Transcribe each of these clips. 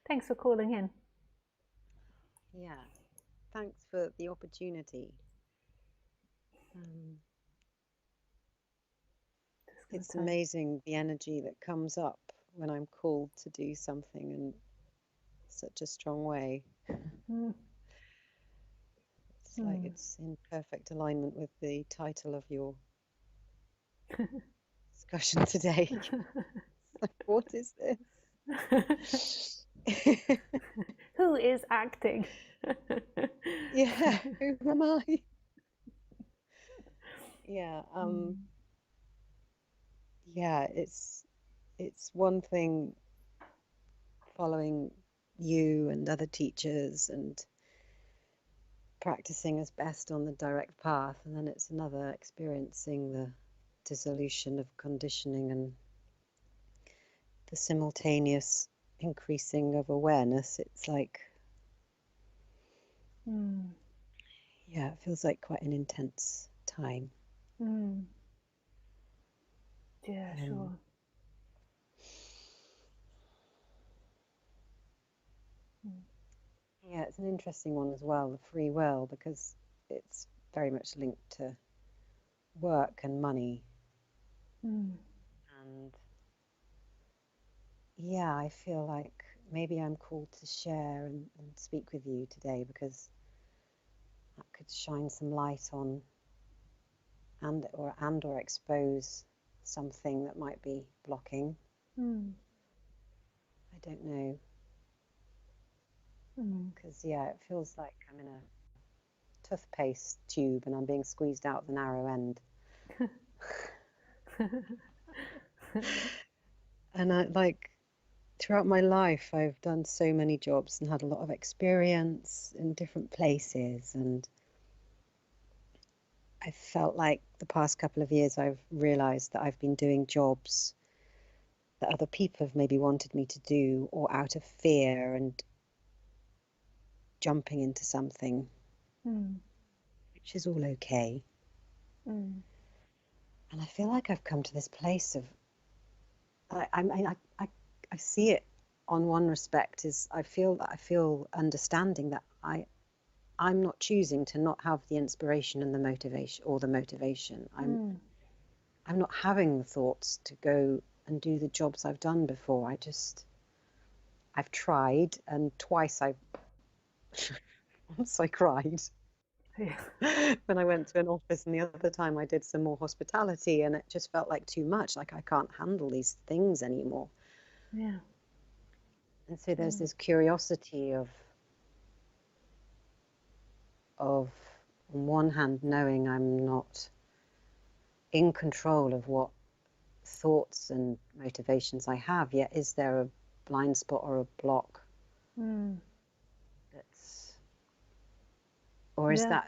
Thanks for calling in. Yeah, thanks for the opportunity. Um, Just going to it's turn. amazing the energy that comes up when I'm called to do something in such a strong way. Mm. It's like Mm. it's in perfect alignment with the title of your discussion today. Like, what is this? Who is acting? Yeah, who am I? Yeah, Mm. yeah, it's one thing following you and other teachers and practicing as best on the direct path, and then it's another experiencing the dissolution of conditioning and the simultaneous increasing of awareness. It's like, Mm. yeah, it feels like quite an intense time. Mm. Yeah, Um, sure. Mm. yeah, it's an interesting one as well, the free will, because it's very much linked to work and money. Mm. And yeah, I feel like maybe I'm called to share and speak with you today because that could shine some light on and or expose something that might be blocking. Mm. I don't know, Mm. because yeah, it feels like I'm in a toothpaste tube and I'm being squeezed out the narrow end. And I like throughout my life, I've done so many jobs and had a lot of experience in different places. And I felt like the past couple of years, I've realized that I've been doing jobs that other people have maybe wanted me to do, or out of fear and jumping into something, Mm. which is all okay. Mm. And I feel like I've come to this place of, I see it on one respect is I feel understanding that I'm not choosing to not have the inspiration and the motivation or the motivation. Mm. I'm not having the thoughts to go and do the jobs I've done before. I've tried, and twice I once I cried Yeah. when I went to an office, and the other time I did some more hospitality, and it just felt like too much. Like I can't handle these things anymore. Yeah. And so there's Mm. this curiosity of on one hand knowing I'm not in control of what thoughts and motivations I have, yet is there a blind spot or a block Mm. that's, or Yeah.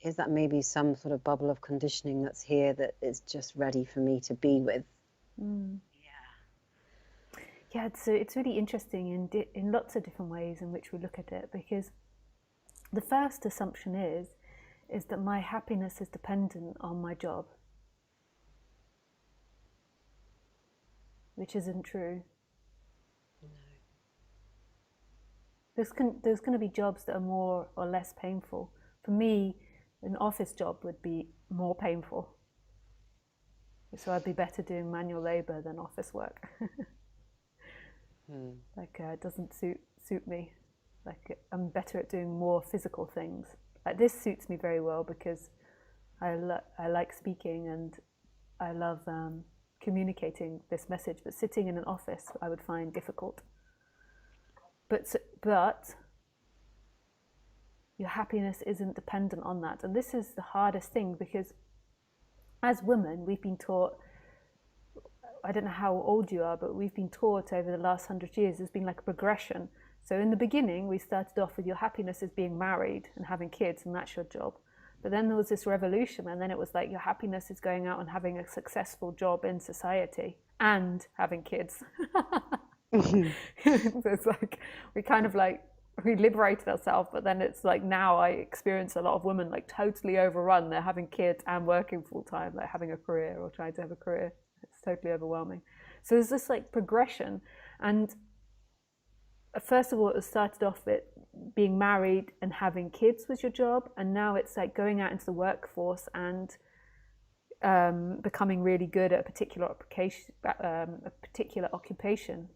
is that maybe some sort of bubble of conditioning that's here that is just ready for me to be with? Mm. Yeah. Yeah, it's really interesting in lots of different ways in which we look at it, because the first assumption is that my happiness is dependent on my job, which isn't true. There's going to be jobs that are more or less painful. For me, an office job would be more painful, so I'd be better doing manual labor than office work. Hmm. Like it doesn't suit me. Like I'm better at doing more physical things. Like this suits me very well because I like speaking and I love communicating this message. But sitting in an office, I would find difficult. But your happiness isn't dependent on that, and this is the hardest thing because as women, we've been taught. I don't know how old you are, but we've been taught over the last 100 years. There's been like a progression. So in the beginning, we started off with your happiness as being married and having kids, and that's your job. But then there was this revolution, and then it was like your happiness is going out and having a successful job in society and having kids. So it's like we kind of like we liberated ourselves, but then it's like now I experience a lot of women like totally overrun. They're having kids and working full time, like having a career or trying to have a career. It's totally overwhelming. So there's this like progression, and first of all, it started off with being married and having kids was your job, and now it's like going out into the workforce and becoming really good at a particular occupation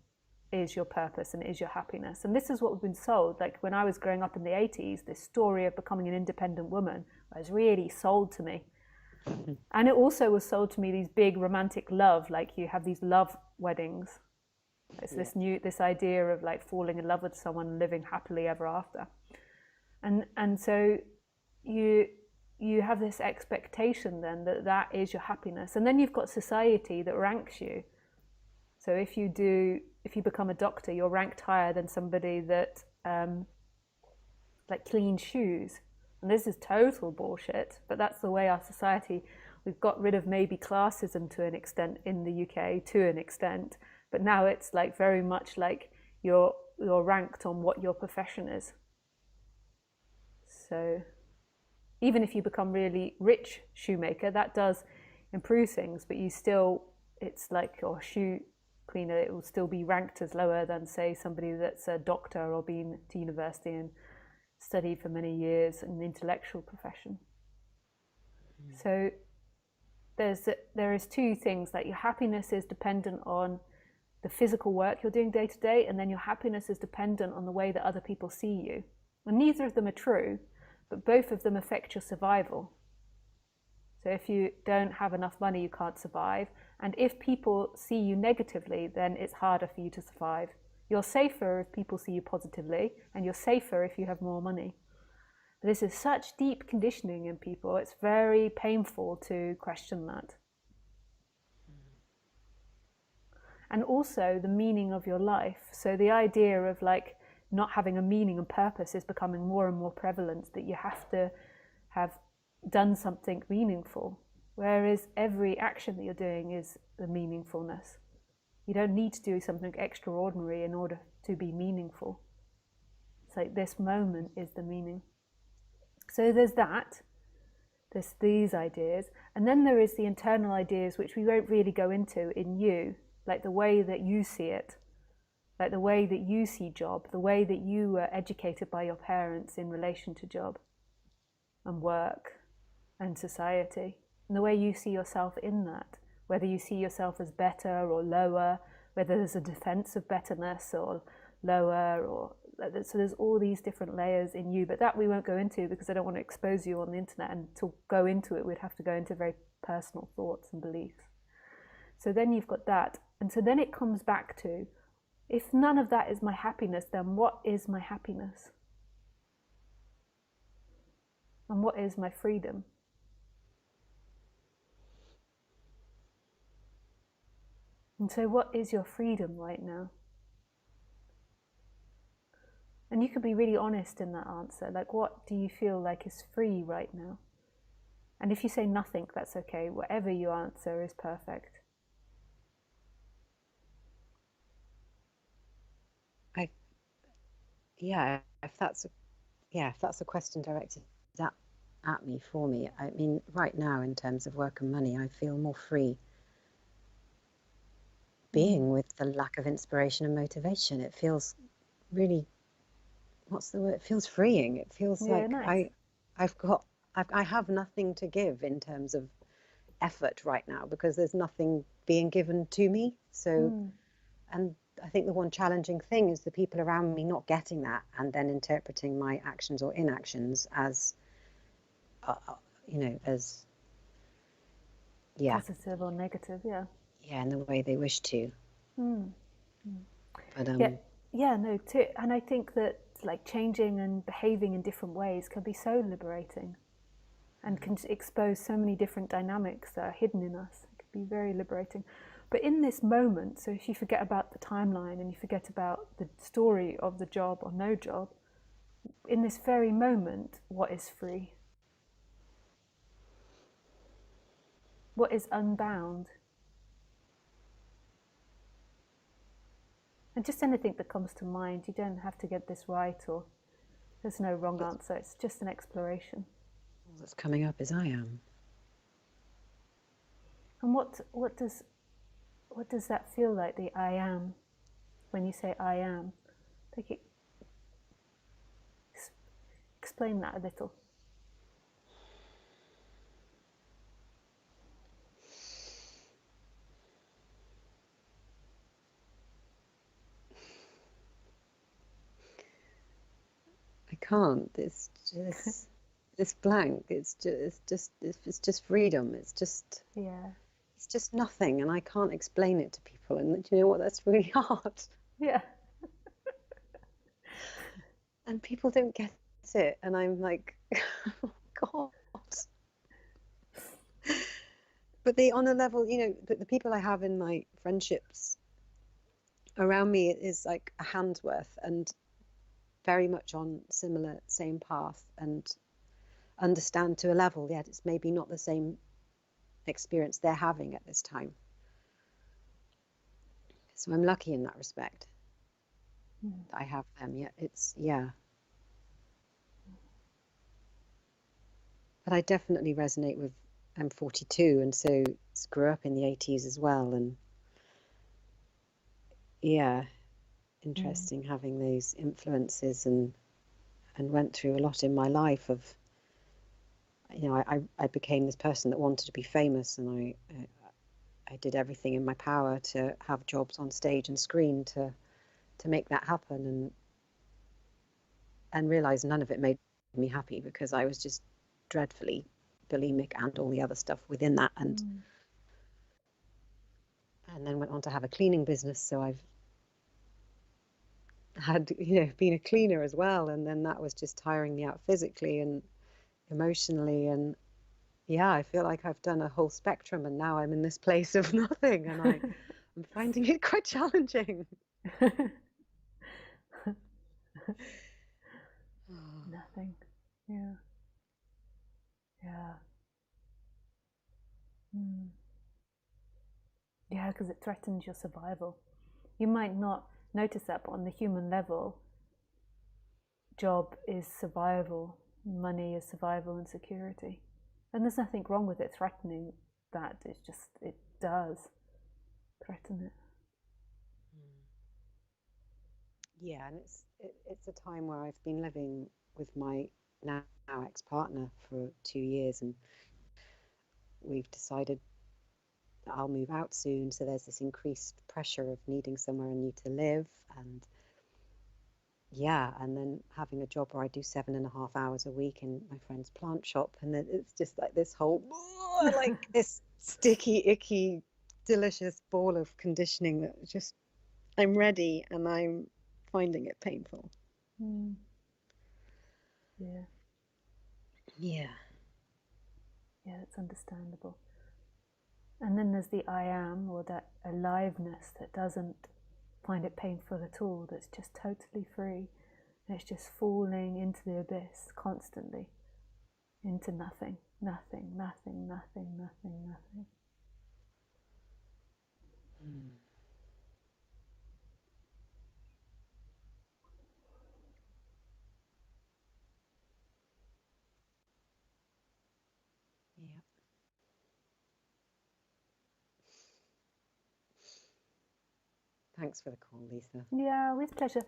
is your purpose and is your happiness. And this is what we've been sold. Like when I was growing up in the 80s, this story of becoming an independent woman was really sold to me. And it also was sold to me these big romantic love, like you have these love weddings. It's this idea of like falling in love with someone and living happily ever after. And so you have this expectation then that is your happiness. And then you've got society that ranks you. So if you become a doctor, you're ranked higher than somebody that like cleans shoes. And this is total bullshit, but that's the way our society, we've got rid of maybe classism to an extent in the UK, to an extent, but now it's like very much like you're ranked on what your profession is. So even if you become really rich shoemaker, that does improve things, but you still, it's like your shoe cleaner, it will still be ranked as lower than, say, somebody that's a doctor or been to university and studied for many years in an intellectual profession. So there is two things, that your happiness is dependent on the physical work you're doing day to day, and then your happiness is dependent on the way that other people see you. And neither of them are true, but both of them affect your survival. So if you don't have enough money, you can't survive. And if people see you negatively, then it's harder for you to survive. You're safer if people see you positively, and you're safer if you have more money. But this is such deep conditioning in people, it's very painful to question that. And also the meaning of your life. So the idea of like not having a meaning and purpose is becoming more and more prevalent, that you have to have done something meaningful, whereas every action that you're doing is the meaningfulness. You don't need to do something extraordinary in order to be meaningful. It's like this moment is the meaning. So there's these ideas, and then there is the internal ideas which we won't really go into in you, like the way that you see it, like the way that you see job, the way that you were educated by your parents in relation to job and work and society, and the way you see yourself in that, whether you see yourself as better or lower, whether there's a defense of betterness or lower, or so there's all these different layers in you, but that we won't go into because I don't want to expose you on the internet, and to go into it we'd have to go into very personal thoughts and beliefs. So then you've got that, and so then it comes back to, if none of that is my happiness, then what is my happiness? And what is my freedom? And so what is your freedom right now? And you can be really honest in that answer. Like, what do you feel like is free right now? And if you say nothing, that's okay. Whatever you answer is perfect. If that's a question directed at me, for me, I mean, right now in terms of work and money, I feel more free being with the lack of inspiration and motivation. It feels really, what's the word? It feels freeing. It feels like nice. I have nothing to give in terms of effort right now, because there's nothing being given to me. So, and I think the one challenging thing is the people around me not getting that, and then interpreting my actions or inactions as, as positive or negative, in the way they wish to. But and I think that like changing and behaving in different ways can be so liberating, and can expose so many different dynamics that are hidden in us. It can be very liberating. But in this moment, so if you forget about the timeline and you forget about the story of the job or no job, in this very moment, what is free? What is unbound? And just anything that comes to mind. You don't have to get this right, or there's no wrong answer. It's just an exploration. All that's coming up is I am. And what does that feel like, the I am, when you say I am? Thank you. Explain that a little. I can't. It's blank. It's just freedom. It's just nothing, and I can't explain it to people. And you know what? That's really hard. Yeah. And people don't get it, and I'm like, oh God. But on a level, the people I have in my friendships around me is like a hand's worth, and very much on same path, and understand to a level, yet it's maybe not the same experience they're having at this time. So I'm lucky in that respect. That I have them. Yet but I definitely resonate with. I'm 42, and so grew up in the 80s as well, and interesting having those influences, and went through a lot in my life of, I became this person that wanted to be famous, and I did everything in my power to have jobs on stage and screen to make that happen, and realized none of it made me happy, because I was just dreadfully bulimic and all the other stuff within that, and then went on to have a cleaning business, so I've had been a cleaner as well, and then that was just tiring me out physically and emotionally, and I feel like I've done a whole spectrum, and now I'm in this place of nothing, and I'm finding it quite challenging. Nothing. Yeah. Yeah, because it threatens your survival. You might not notice that, but on the human level, job is survival, money is survival and security. And there's nothing wrong with it threatening that. It's just, it does threaten it. Yeah, and it's a time where I've been living with my now ex-partner for 2 years, and we've decided that I'll move out soon, so there's this increased pressure of needing somewhere new to live, and and then having a job where I do 7.5 hours a week in my friend's plant shop, and then it's just like this whole like this sticky, icky, delicious ball of conditioning that just, I'm ready and I'm finding it painful. Yeah. Yeah. Yeah, that's understandable. And then there's the I am, or that aliveness that doesn't find it painful at all, that's just totally free. And it's just falling into the abyss constantly, into nothing, nothing, nothing, nothing, nothing, nothing. Yeah. Thanks for the call, Lisa. Yeah, with pleasure.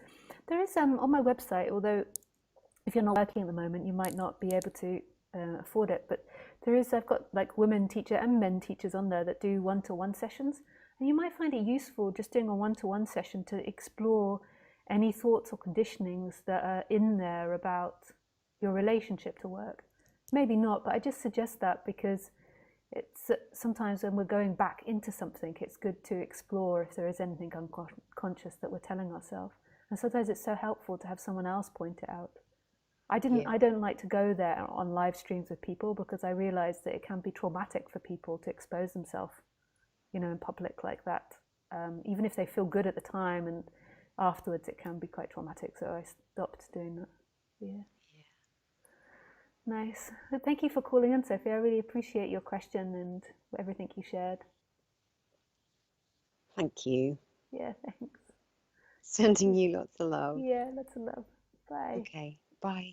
There is on my website, although if you're not working at the moment, you might not be able to afford it, but I've got like women teacher and men teachers on there that do one-to-one sessions, and you might find it useful just doing a one-to-one session to explore any thoughts or conditionings that are in there about your relationship to work. Maybe not, but I just suggest that because it's sometimes when we're going back into something, it's good to explore if there is anything unconscious that we're telling ourselves. And sometimes it's so helpful to have someone else point it out. I don't like to go there on live streams with people because I realize that it can be traumatic for people to expose themselves, in public like that. Even if they feel good at the time, and afterwards it can be quite traumatic. So I stopped doing that. Yeah. Nice. Thank you for calling in, Sophie. I really appreciate your question and everything you shared. Thank you. Yeah, thanks. Sending you lots of love. Yeah, lots of love. Bye. Okay, bye.